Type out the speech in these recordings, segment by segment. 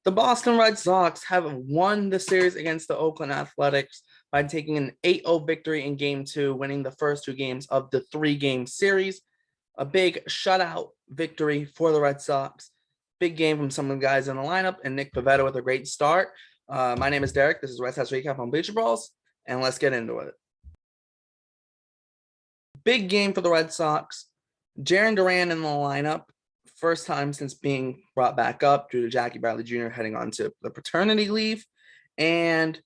The Boston Red Sox have won the series against the Oakland Athletics by taking an 8-0 victory in Game 2, winning the first two games of the three-game series. A big shutout victory for the Red Sox. Big game from some of the guys in the lineup, and Nick Pivetta with a great start. My name is Derrik. This is Red Sox Recap on Bleacher Brawls, and let's get into it. Big game for the Red Sox. Jarren Duran in the lineup. First time since being brought back up due to Jackie Bradley Jr. heading on to the paternity leave. And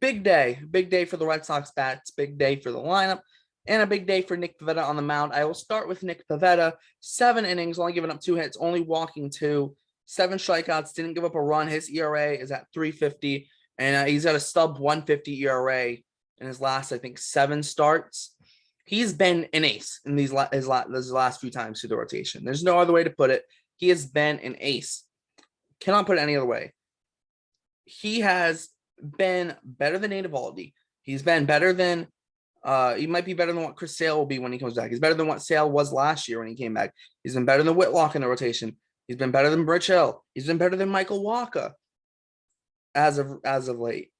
big day for the Red Sox bats, big day for the lineup, and a big day for Nick Pivetta on the mound. I will start with Nick Pivetta. 7 innings, only giving up 2 hits, only walking 2, 7 strikeouts, didn't give up a run. His ERA is at 3.50, and he's got a stub 1.50 ERA in his last, I think, 7 starts. He's been an ace in these last few times through the rotation. There's no other way to put it. He has been an ace. Cannot put it any other way. He has been better than Eovaldi. He's been better than he might be better than what Chris Sale will be when he comes back. He's better than what Sale was last year when he came back. He's been better than Whitlock in the rotation. He's been better than Rich Hill. He's been better than Michael Wacha as of late.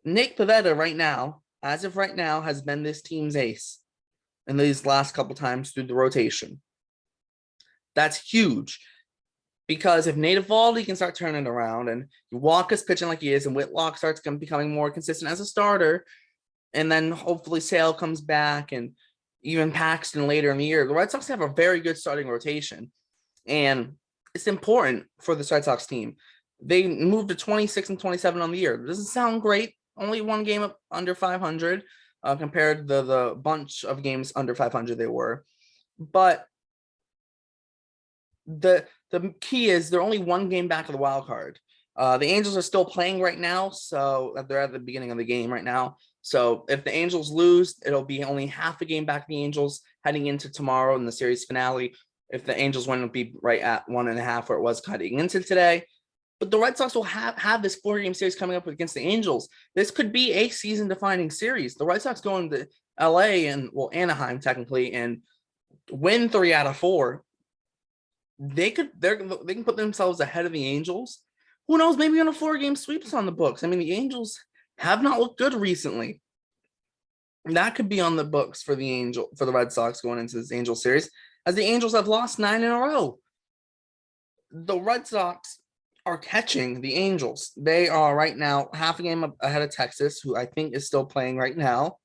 Nick Pivetta right now, as of right now, has been this team's ace in these last couple times through the rotation. That's huge, because if Eovaldi can start turning around and Wacha's pitching like he is and Whitlock starts becoming more consistent as a starter, and then hopefully Sale comes back and even Paxton later in the year, the Red Sox have a very good starting rotation. And it's important for the Red Sox team. They moved to 26 and 27 on the year. It doesn't sound great. Only one game up under 500. Compared to the bunch of games under 500 they were. But the key is they're only one game back of the wild card. The Angels are still playing right now, so they're at the beginning of the game right now. So if the Angels lose, it'll be only half a game back of the Angels heading into tomorrow in the series finale. If the Angels win, it'll be right at 1.5 where it was heading into today. But the Red Sox will have this 4-game series coming up against the Angels. This could be a season-defining series. The Red Sox going to LA and, well, Anaheim technically, and win 3 out of 4. They can put themselves ahead of the Angels. Who knows? Maybe on a 4-game sweeps on the books. I mean, the Angels have not looked good recently. That could be on the books for the Red Sox going into this Angel series, as the Angels have lost 9 in a row. The Red Sox are catching the Angels. They are right now half a game ahead of Texas, who I think is still playing right now,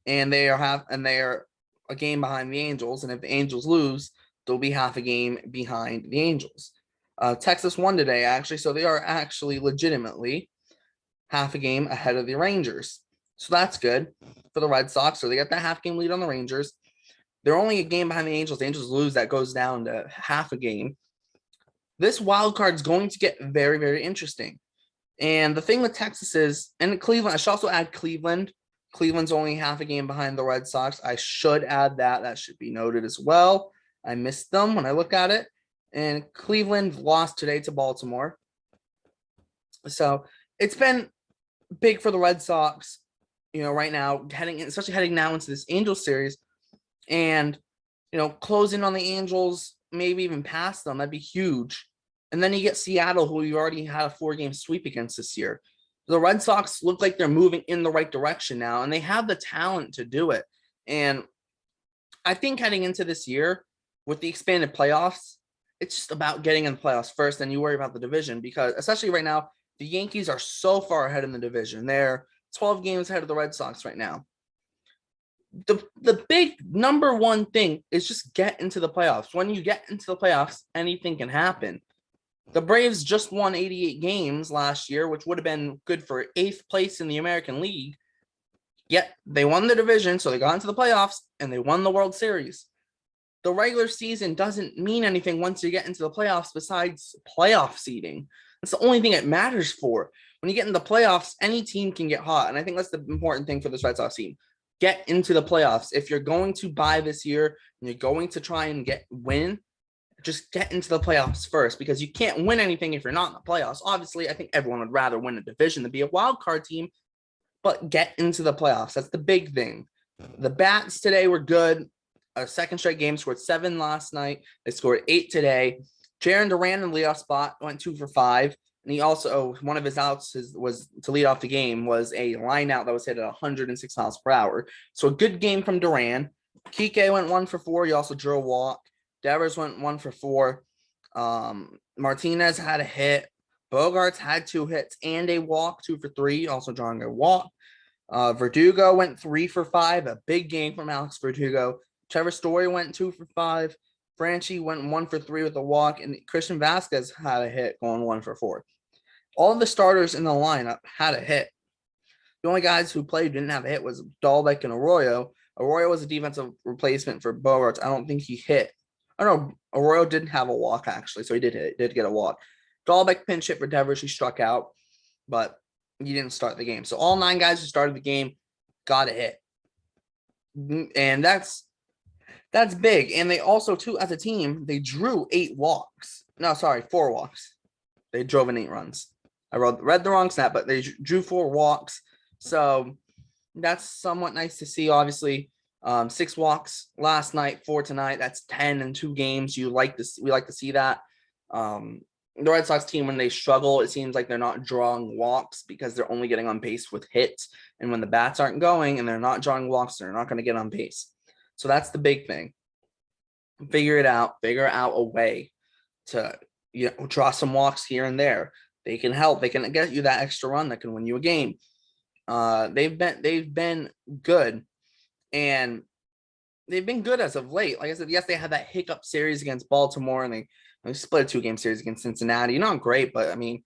and they are a game behind the Angels. And if the Angels lose, they'll be half a game behind the Angels. Texas won today, actually, so they are actually legitimately half a game ahead of the Rangers. So that's good for the Red Sox. So they got that half game lead on the Rangers. They're only a game behind the Angels. The Angels lose, that goes down to half a game. This wild card is going to get very, very interesting. And the thing with Texas is, and Cleveland, I should also add Cleveland. Cleveland's only half a game behind the Red Sox. I should add that. That should be noted as well. I missed them when I look at it. And Cleveland lost today to Baltimore. So it's been big for the Red Sox, right now, especially heading now into this Angels series. And, closing on the Angels, maybe even past them, that'd be huge. And then you get Seattle, who you already had a 4-game sweep against this year. The Red Sox look like they're moving in the right direction now, and they have the talent to do it. And I think heading into this year with the expanded playoffs, it's just about getting in the playoffs first, and you worry about the division, because especially right now, the Yankees are so far ahead in the division. They're 12 games ahead of the Red Sox right now. The big number one thing is just get into the playoffs. When you get into the playoffs, anything can happen. The Braves just won 88 games last year, which would have been good for 8th place in the American League. Yet they won the division, so they got into the playoffs, and they won the World Series. The regular season doesn't mean anything once you get into the playoffs besides playoff seeding. That's the only thing it matters for. When you get into the playoffs, any team can get hot, and I think that's the important thing for this Red Sox team. Get into the playoffs. If you're going to buy this year and you're going to try and win, just get into the playoffs first, because you can't win anything if you're not in the playoffs. Obviously, I think everyone would rather win a division than be a wild card team, but get into the playoffs. That's the big thing. The bats today were good. A second straight game, scored 7 last night. They scored 8 today. Jarren Duran in the leadoff spot went 2 for 5. And he also, one of his outs was to lead off the game was a line out that was hit at 106 miles per hour. So a good game from Duran. Kike went 1 for 4. He also drew a walk. Devers went 1 for 4. Martinez had a hit. Bogarts had 2 hits and a walk, 2 for 3, also drawing a walk. Verdugo went 3 for 5, a big game from Alex Verdugo. Trevor Story went 2 for 5. Franchi went 1 for 3 with a walk, and Christian Vasquez had a hit going 1 for 4. All of the starters in the lineup had a hit. The only guys who played didn't have a hit was Dahlbeck and Arroyo. Arroyo was a defensive replacement for Bogarts. I don't think he hit. I don't know. Arroyo didn't have a walk, actually, so he did get a walk. Dahlbeck pinch hit for Devers. He struck out, but he didn't start the game. So all 9 guys who started the game got a hit. And that's big. And they also, too, as a team, they drew 8 walks. No, sorry, 4 walks. They drove in 8 runs. I read the wrong snap, but they drew 4 walks. So that's somewhat nice to see, obviously. 6 walks last night, 4 tonight. That's 10 in 2 games. We like to see that. The Red Sox team, when they struggle, it seems like they're not drawing walks because they're only getting on base with hits. And when the bats aren't going and they're not drawing walks, they're not going to get on base. So that's the big thing. Figure out a way to draw some walks here and there. They can help. They can get you that extra run that can win you a game. They've been good, and they've been good as of late. Like I said, yes, they had that hiccup series against Baltimore, and they split a 2-game series against Cincinnati. Not great, but I mean,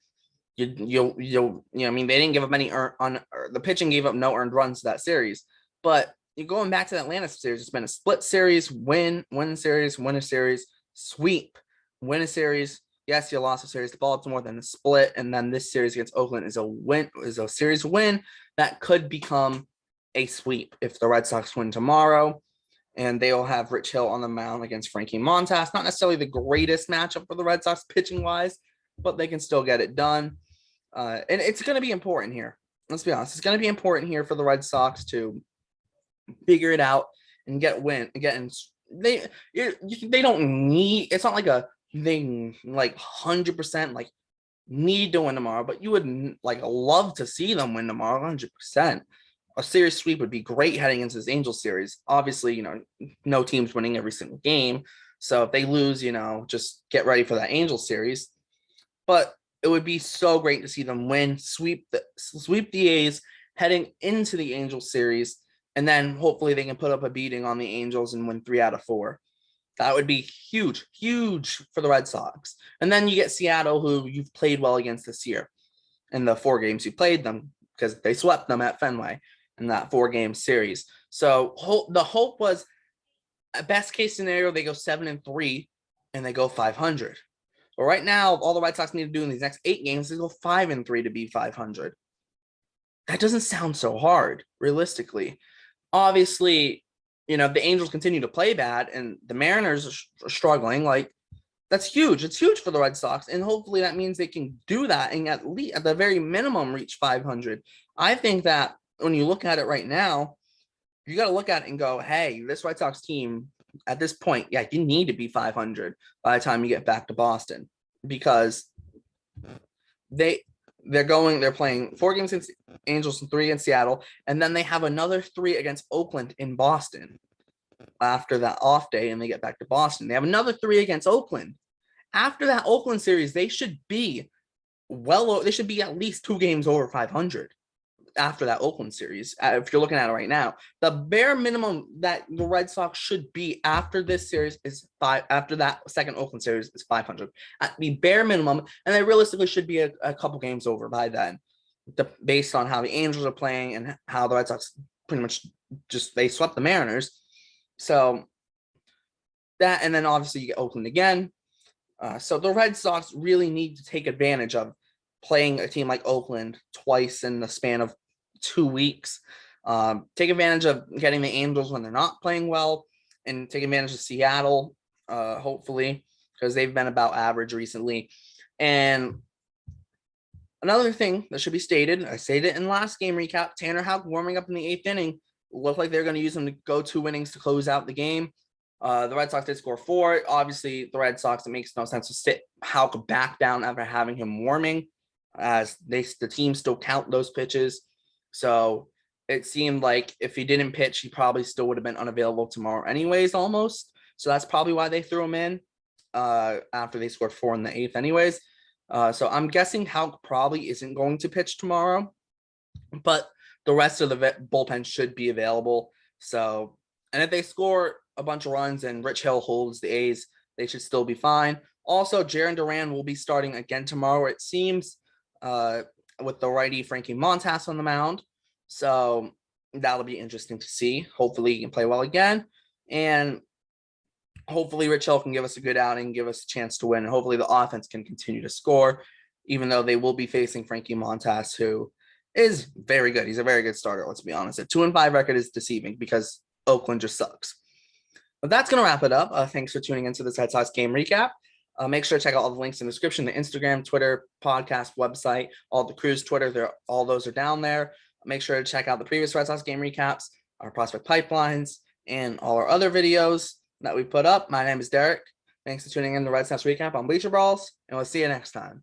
I mean, they didn't give up any the pitching gave up no earned runs to that series. But you're going back to the Atlanta series. It's been a split series, win a series, win a series, sweep, win a series. Yes, you lost a series to Baltimore, then a split, and then this series against Oakland is a series win that could become a sweep if the Red Sox win tomorrow. And they'll have Rich Hill on the mound against Frankie Montas. Not necessarily the greatest matchup for the Red Sox pitching-wise, but they can still get it done. And it's going to be important here. Let's be honest. It's going to be important here for the Red Sox to figure it out and get win. Again, they don't need – it's not like they 100% like need to win tomorrow, but you would love to see them win tomorrow 100%. A series sweep would be great heading into this Angels series. Obviously, no team's winning every single game. So if they lose, just get ready for that Angels series. But it would be so great to see them win, sweep the A's heading into the Angels series. And then hopefully they can put up a beating on the Angels and win 3 out of 4. That would be huge, huge for the Red Sox. And then you get Seattle, who you've played well against this year in the 4 games you played them, because they swept them at Fenway in that 4-game series. So the hope was, a best case scenario, they go 7-3 and they go 500. But right now, all the Red Sox need to do in these next 8 games is go 5-3 to be 500. That doesn't sound so hard, realistically. Obviously, if the Angels continue to play bad and the Mariners are struggling, that's huge. It's huge for the Red Sox, and hopefully that means they can do that and at the very minimum reach 500. I think that when you look at it right now, you got to look at it and go, hey, this Red Sox team at this point, yeah, you need to be 500 by the time you get back to Boston, because they're playing 4 games against Angels and 3 in Seattle, and then they have another 3 against Oakland in Boston after that off day, and they get back to Boston. They have another 3 against Oakland. After that Oakland series, they should be at least 2 games over 500 after that Oakland series. If you're looking at it right now, the bare minimum that the Red Sox should be after this series is 5. After that second Oakland series is 500 at the bare minimum, and they realistically should be a couple games over by then, based on how the Angels are playing and how the Red Sox pretty much they swept the Mariners. So that, and then obviously you get Oakland again. So the Red Sox really need to take advantage of playing a team like Oakland twice in the span of 2 weeks. Take advantage of getting the Angels when they're not playing well, and take advantage of Seattle, hopefully, because they've been about average recently. And another thing that should be stated, I stated it in last game recap, Tanner Houck warming up in the 8th inning. Looked like they're going to use him to go 2 innings to close out the game. The Red Sox did score 4. Obviously, the Red Sox, it makes no sense to sit Houck back down after having him warming. as the team still count those pitches. So it seemed like if he didn't pitch, he probably still would have been unavailable tomorrow anyways, almost. So that's probably why they threw him in after they scored 4 in the 8th anyways. So I'm guessing Houck probably isn't going to pitch tomorrow, but the rest of the bullpen should be available. So, and if they score a bunch of runs and Rich Hill holds the A's, they should still be fine. Also, Jarren Duran will be starting again tomorrow, it seems, with the righty Frankie Montas on the mound. So that'll be interesting to see. Hopefully he can play well again. And hopefully Rich Hill can give us a good outing, give us a chance to win. And hopefully the offense can continue to score, even though they will be facing Frankie Montas, who is very good. He's a very good starter, let's be honest. A 2-5 record is deceiving because Oakland just sucks. But that's going to wrap it up. Thanks for tuning into this Red Sox game recap. Make sure to check out all the links in the description, the Instagram, Twitter, podcast, website, all the Crew's Twitter. All those are down there. Make sure to check out the previous Red Sox game recaps, our prospect pipelines, and all our other videos that we put up. My name is Derek. Thanks for tuning in to Red Sox recap on Bleacher Brawls, and we'll see you next time.